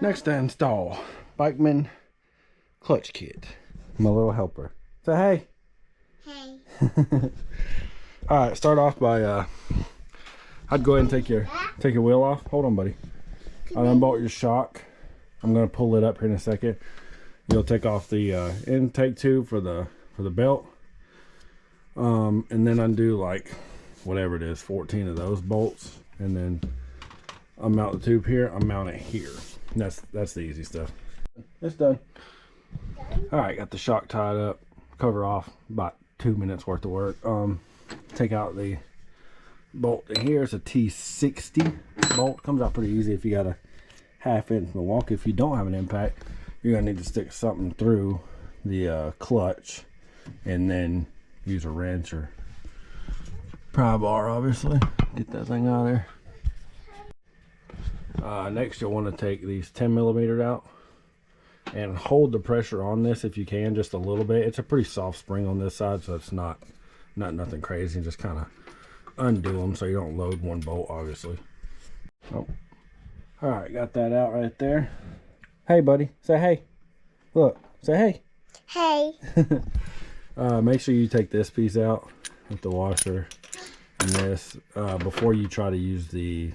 Next to install, BIKEMAN clutch kit. My little helper. Say hey. Hey. Alright, start off by I'd go ahead and take your wheel off. Hold on, buddy. I'll unbolt your shock. I'm gonna pull it up here in a second. You'll take off the intake tube for the belt. And then undo like whatever it is, 14 of those bolts, and then unmount the tube here, unmount it here. And that's the easy stuff. It's done. All right, got the shock tied up, cover off, about 2 minutes worth of work. Take out the bolt in here. It's a T60 bolt. Comes out pretty easy if you got a 1/2 inch Milwaukee. If you don't have an impact, you're gonna need to stick something through the clutch, and then use a wrench or pry bar, obviously. Get that thing out of there. Next, you'll want to take these 10mm out and hold the pressure on this if you can, just a little bit. It's a pretty soft spring on this side, so it's not nothing crazy. Just kind of undo them so you don't load one bolt, obviously. Oh. All right, got that out right there. Hey, buddy, say hey. Look, say hey. Hey. Make sure you take this piece out with the washer and this before you try to use the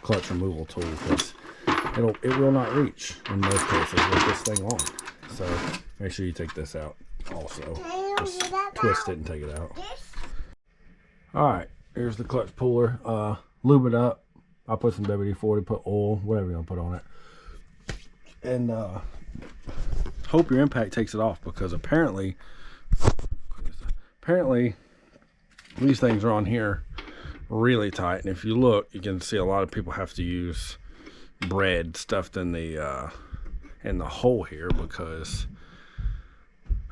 clutch removal tool, because it will not reach in most cases with this thing on. So make sure you take this out also. Just twist it and take it out. All right, here's the clutch puller. Lube it up. I'll put some WD-40, put oil, whatever you want to put on it, and hope your impact takes it off, because apparently these things are on here really tight, and if you look, you can see a lot of people have to use bread stuffed in the hole here, because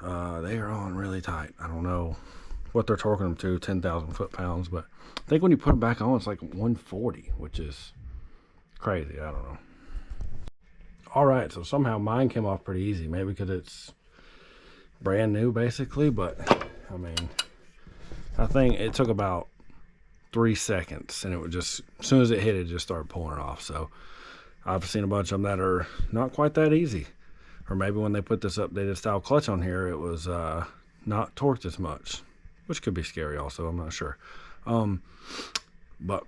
they are on really tight. I don't know what they're torquing them to, 10,000 foot-pounds, but I think when you put them back on, it's like 140, which is crazy. I don't know. All right, so somehow mine came off pretty easy, maybe because it's brand new basically, but I mean, I think it took about 3 seconds, and it would just, as soon as it hit, it just started pulling it off. So I've seen a bunch of them that are not quite that easy, or maybe when they put this updated style clutch on here, it was not torqued as much, which could be scary also. I'm not sure. But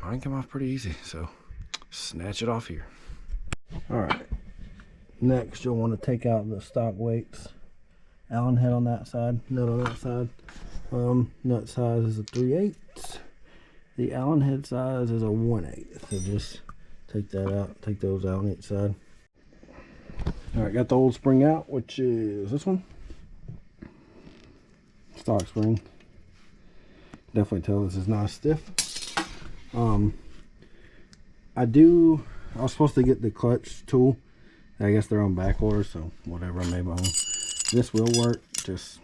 mine came off pretty easy, so snatch it off here. All right, next you'll want to take out the stock weights. Allen head on that side, nut on that side. Nut size is a 3/8. The Allen head size is a 1/8. So just take that out, take those out on each side. All right, got the old spring out, which is this one. Stock spring. Definitely tell this is not stiff. I was supposed to get the clutch tool. I guess they're on back order, so whatever, I made my own. This will work just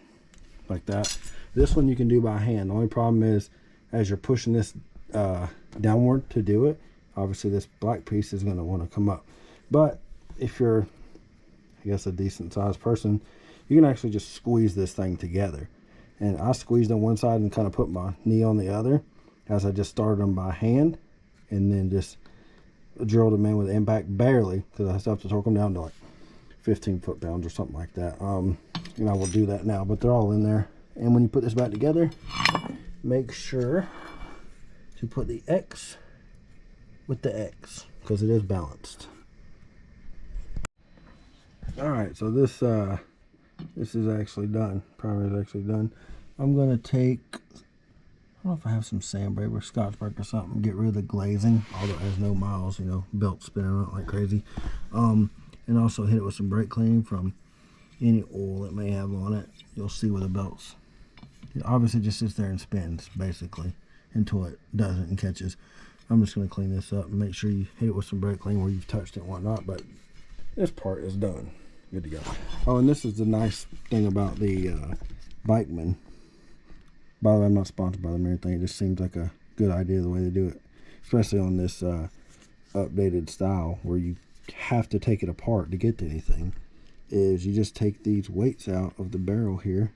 like that. This one you can do by hand. The only problem is, as you're pushing this downward to do it, obviously this black piece is going to want to come up. But if you're, I guess, a decent sized person, you can actually just squeeze this thing together. And I squeezed on one side and kind of put my knee on the other, as I just started them by hand, and then just drilled them in with impact barely, because I still have to torque them down to like 15 foot-pounds or something like that. And I will do that now, but they're all in there. And when you put this back together, make sure to put the X with the X, because it is balanced. All right, so this is actually done. Primer is actually done. I'm gonna take, I don't know if I have some sandpaper, Scotch-Brite or something, get rid of the glazing, although it has no miles, you know, belt spinning out like crazy. And also hit it with some brake cleaning from any oil it may have on it. You'll see where the belts, it obviously just sits there and spins basically until it doesn't and catches. I'm just gonna clean this up and make sure you hit it with some brake clean where you've touched it and whatnot, but this part is done. Good to go. Oh, and this is the nice thing about the BIKEMAN. By the way, I'm not sponsored by them or anything. It just seems like a good idea the way they do it, especially on this updated style where you have to take it apart to get to anything. Is you just take these weights out of the barrel here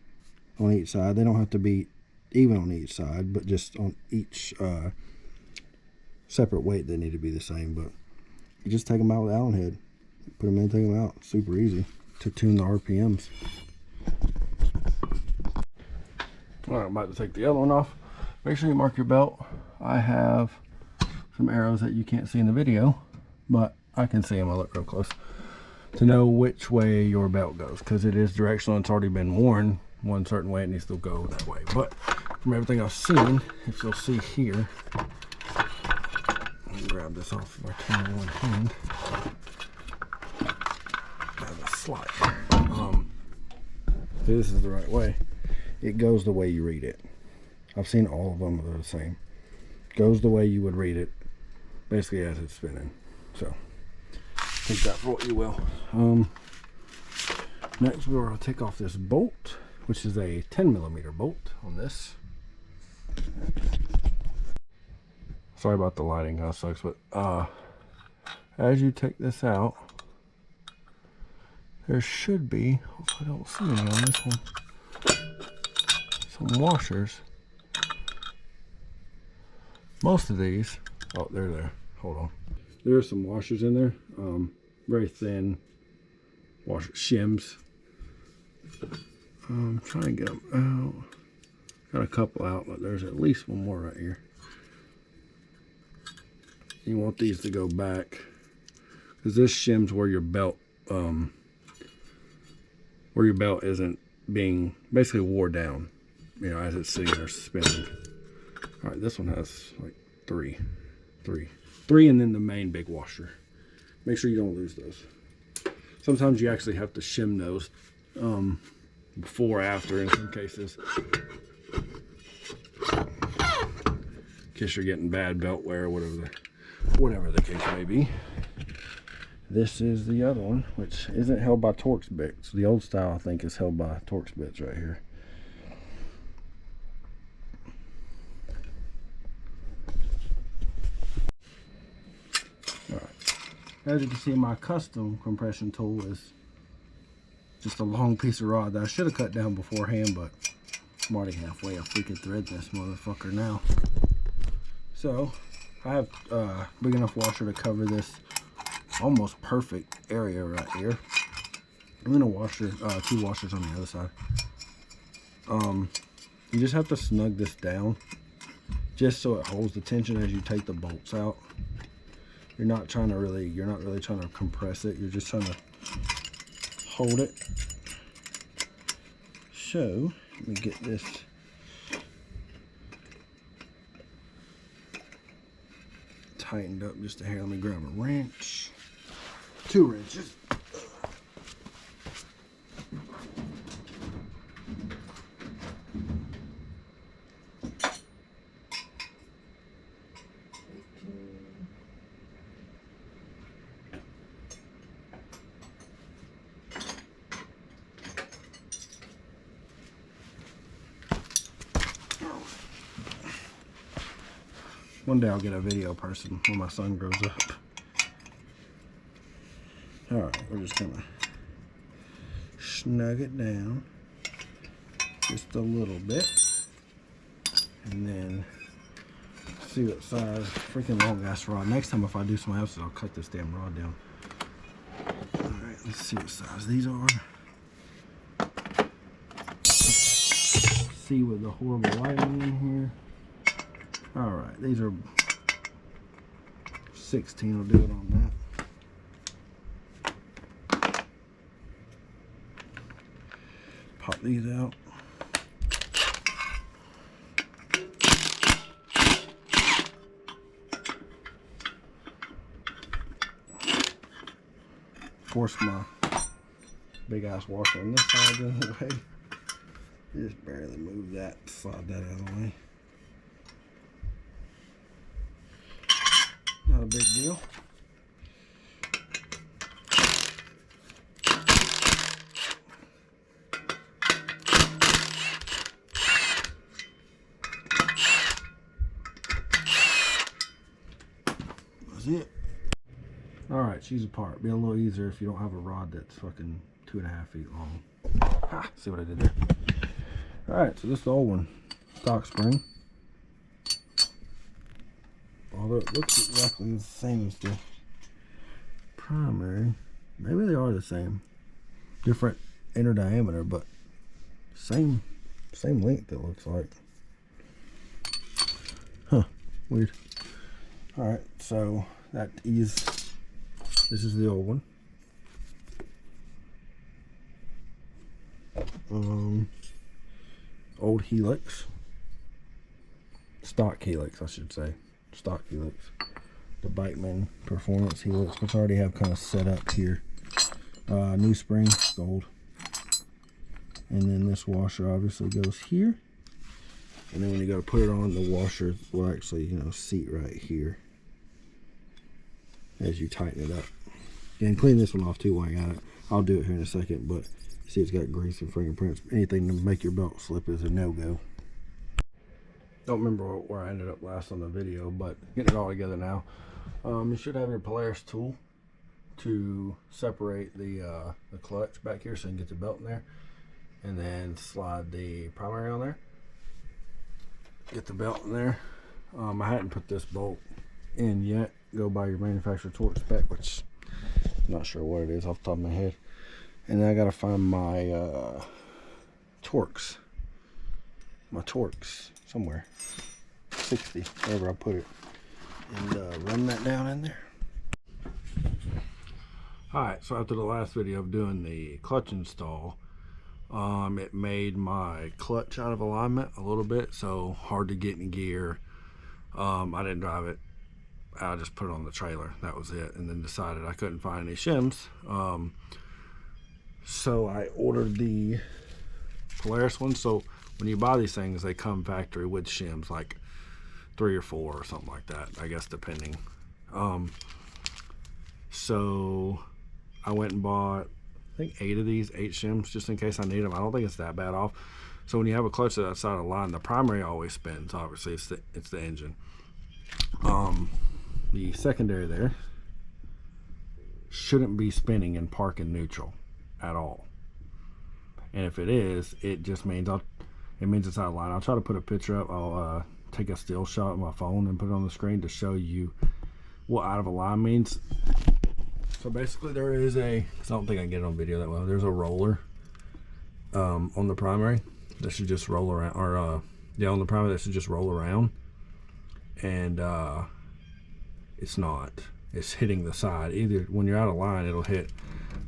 on each side. They don't have to be even on each side, but just on each separate weight they need to be the same. But you just take them out with Allen head. Put them in, take them out. Super easy to tune the RPMs. All right, I'm about to take the other one off. Make sure you mark your belt. I have some arrows that you can't see in the video, but I can see them. I look real close to know which way your belt goes, because it is directional. It's already been worn one certain way. It needs to go that way. But from everything I've seen, if you'll see here, let me grab this off if I can in one hand. I have a slide. This is the right way. It goes the way you read it. I've seen all of them, they're the same. Goes the way you would read it, basically as it's spinning. So take that for what you will. Next we're going to take off this bolt, which is a 10mm bolt on this. Sorry about the lighting, kind of sucks, but as you take this out, there should be, I don't see any on this one, some washers. Most of these, oh, they're there. Hold on. There are some washers in there, very thin washer shims. I'm trying to get them out. Got a couple out, but there's at least one more right here. You want these to go back, because this shims where your belt isn't being basically wore down, you know, as it's sitting there spinning. All right, this one has like three, and then the main big washer. Make sure you don't lose those. Sometimes you actually have to shim those before or after in some cases, in case you're getting bad belt wear or whatever the case may be. This is the other one, which isn't held by Torx bits. The old style, I think, is held by Torx bits right here. As you can see, my custom compression tool is just a long piece of rod that I should have cut down beforehand, but I'm already halfway. If we could thread this motherfucker now. So I have a big enough washer to cover this almost perfect area right here. And then a washer, 2 washers on the other side. You just have to snug this down just so it holds the tension as you take the bolts out. You're not really trying to compress it. You're just trying to hold it. So let me get this tightened up just a hair. Let me grab a wrench. 2 wrenches. One day I'll get a video person when my son grows up. Alright, we're just gonna snug it down just a little bit. And then see what size freaking long ass rod. Next time if I do something else, I'll cut this damn rod down. Alright, let's see what size these are. See with the horrible lighting in here. Alright, these are 16, will do it on that. Pop these out. Force my big ass washer on this side out of the way. Just barely move that, slide that out of the way. Not a big deal. That's it. Alright, she's apart. Be a little easier if you don't have a rod that's fucking 2.5 feet long. Ah, see what I did there? Alright, so this is the old one. Stock spring. Although it looks exactly the same as the primary. Maybe they are the same. Different inner diameter, but same length it looks like. Huh, weird. Alright, so this is the old one. Old helix. Stock helix, I should say. Stock helix. The BIKEMAN performance helix, which I already have kind of set up here. New spring, gold. And then this washer obviously goes here. And then when you go to put it on, the washer will actually, seat right here as you tighten it up. And clean this one off too while I got it. I'll do it here in a second, but see, it's got grease and fingerprints. Anything to make your belt slip is a no-go. Don't remember where I ended up last on the video, but getting it all together now. You should have your Polaris tool to separate the clutch back here so you can get the belt in there. And then slide the primary on there. Get the belt in there. I hadn't put this bolt in yet. Go by your manufacturer torque spec, which I'm not sure what it is off the top of my head. And then I gotta find my Torx. My Torx somewhere. 60, wherever I put it. And run that down in there. Alright, so after the last video of doing the clutch install, it made my clutch out of alignment a little bit, so hard to get in gear. I didn't drive it. I just put it on the trailer. That was it. And then decided I couldn't find any shims. So I ordered the Polaris one. So when you buy these things, they come factory with shims, like 3 or 4 or something like that, I guess, depending. So I went and bought, I think 8 of these, 8 shims, just in case I need them. I don't think it's that bad off. So when you have a clutch that's outside of the line, the primary always spins. Obviously, it's the engine. The secondary there shouldn't be spinning in park and neutral at all. And if it is, it just means it's out of line. I'll try to put a picture up. I'll take a still shot of my phone and put it on the screen to show you what out of a line means. So basically there is I don't think I can get it on video that well. There's a roller on the primary that should just roll around, or on the primary that should just roll around. And it's not. It's hitting the side. Either when you're out of line, it'll hit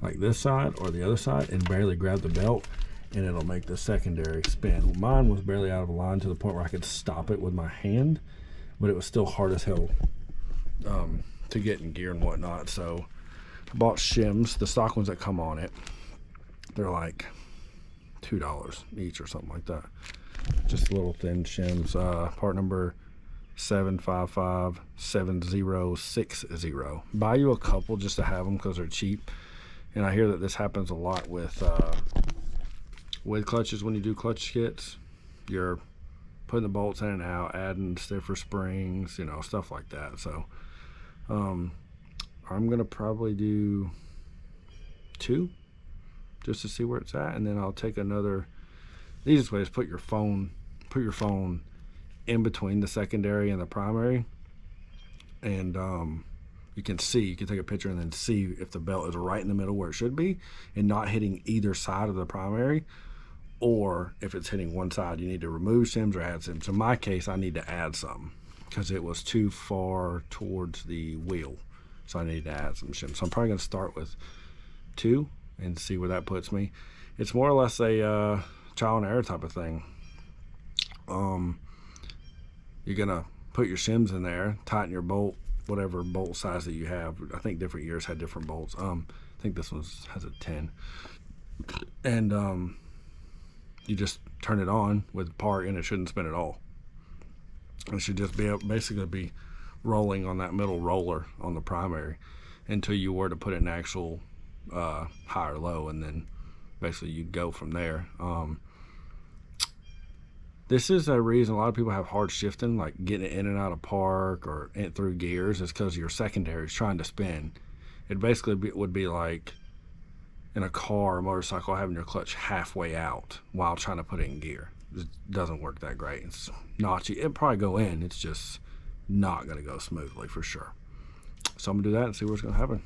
like this side or the other side and barely grab the belt, and it'll make the secondary spin. Well, mine was barely out of line to the point where I could stop it with my hand, but it was still hard as hell to get in gear and whatnot. So I bought shims, the stock ones that come on it. They're like $2 each or something like that. Just little thin shims. Part number 7557060. Buy you a couple just to have them because they're cheap. And I hear that this happens a lot with clutches. When you do clutch kits, you're putting the bolts in and out, adding stiffer springs, stuff like that. So I'm gonna probably do 2 just to see where it's at, and then I'll take another. The easiest way is put your phone in between the secondary and the primary, and you can take a picture and then see if the belt is right in the middle where it should be and not hitting either side of the primary, or if it's hitting one side, you need to remove shims or add shims. In my case, I need to add some because it was too far towards the wheel, so I need to add some shims. So I'm probably going to start with 2 and see where that puts me. It's more or less a trial and error type of thing. You're gonna put your shims in there, tighten your bolt, whatever bolt size that you have. I think different years had different bolts. I think this one has a 10, and you just turn it on with park, and it shouldn't spin at all. It should just basically be rolling on that middle roller on the primary until you were to put it in actual high or low, and then basically you'd go from there. This is a reason a lot of people have hard shifting, like getting it in and out of park or through gears, is because your secondary is trying to spin. It basically would be like in a car or motorcycle having your clutch halfway out while trying to put it in gear. It doesn't work that great. It's notchy. It'll probably go in. It's just not going to go smoothly for sure. So I'm going to do that and see what's going to happen.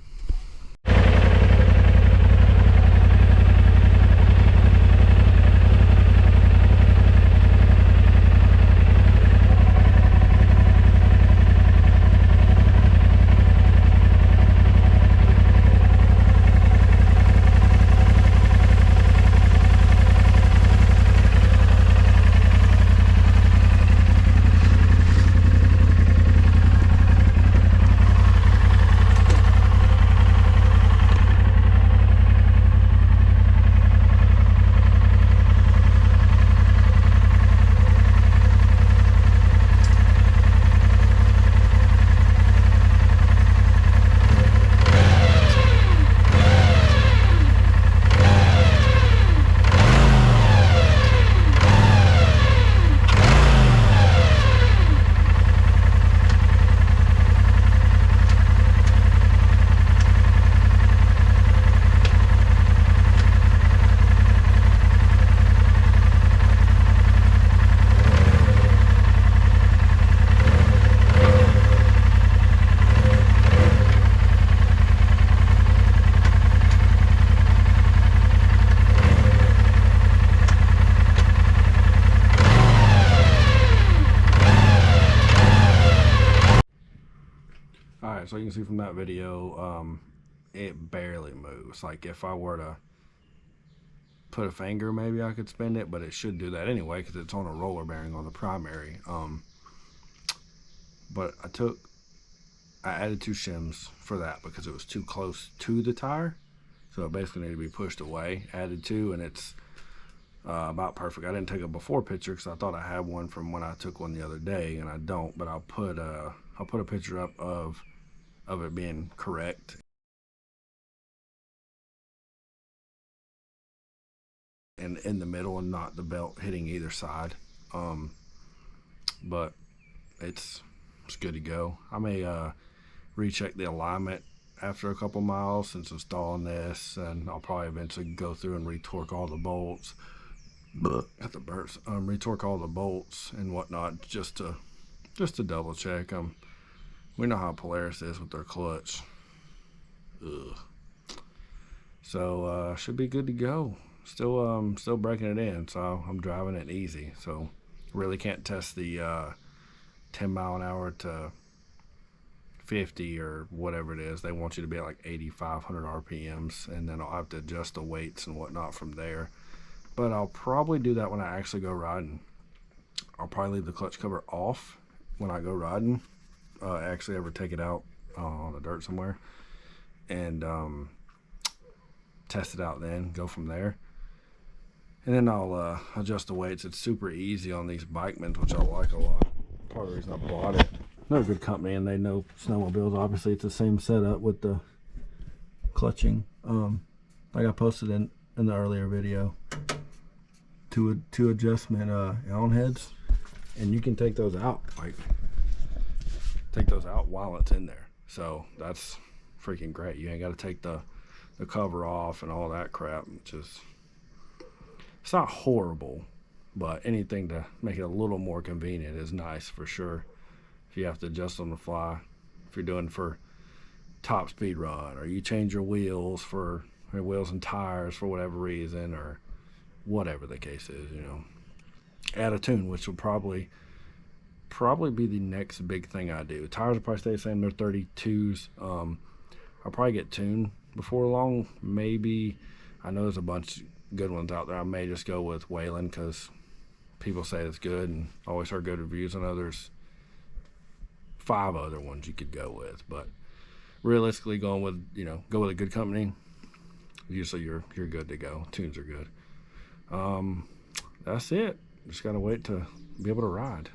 so you can see from that video, it barely moves. Like if I were to put a finger, maybe I could spin it, but it should do that anyway because it's on a roller bearing on the primary. But I added 2 shims for that because it was too close to the tire, so it basically needed to be pushed away. Added 2, and it's about perfect. I didn't take a before picture because I thought I had one from when I took one the other day, and I don't. But I'll put a picture up of it being correct. And in the middle and not the belt hitting either side. But it's good to go. I may recheck the alignment after a couple miles since installing this, and I'll probably eventually go through and retorque all the bolts. At the burst, retorque all the bolts and whatnot just to double check. We know how Polaris is with their clutch. Ugh. So should be good to go. Still breaking it in, so I'm driving it easy. So really can't test the 10 mile an hour to 50 or whatever it is. They want you to be at like 8,500 RPMs, and then I'll have to adjust the weights and whatnot from there. But I'll probably do that when I actually go riding. I'll probably leave the clutch cover off when I go riding. Actually ever take it out on the dirt somewhere and test it out, then go from there. And then I'll adjust the weights. It's super easy on these BIKEMANs, which I like a lot. Part of the reason I bought it. They're a good company, and they know snowmobiles. Obviously, it's the same setup with the clutching. Like I posted in the earlier video, two adjustment Allen heads, and you can take those out. Like take those out while it's in there. So that's freaking great. You ain't got to take the cover off and all that crap, which is, it's not horrible, but anything to make it a little more convenient is nice for sure. If you have to adjust on the fly, if you're doing for top speed run, or you change your wheels and tires for whatever reason, or whatever the case is, you know. Add a tune, which will probably be the next big thing I do. Tires will probably stay the same. They're 32s. I'll probably get tuned before long. Maybe, I know there's a bunch good ones out there. I may just go with Wayland because people say it's good and always heard good reviews. I know there's 5 other ones you could go with, but realistically, going with, go with a good company, usually you're good to go. Tunes are good. That's it. Just gotta wait to be able to ride.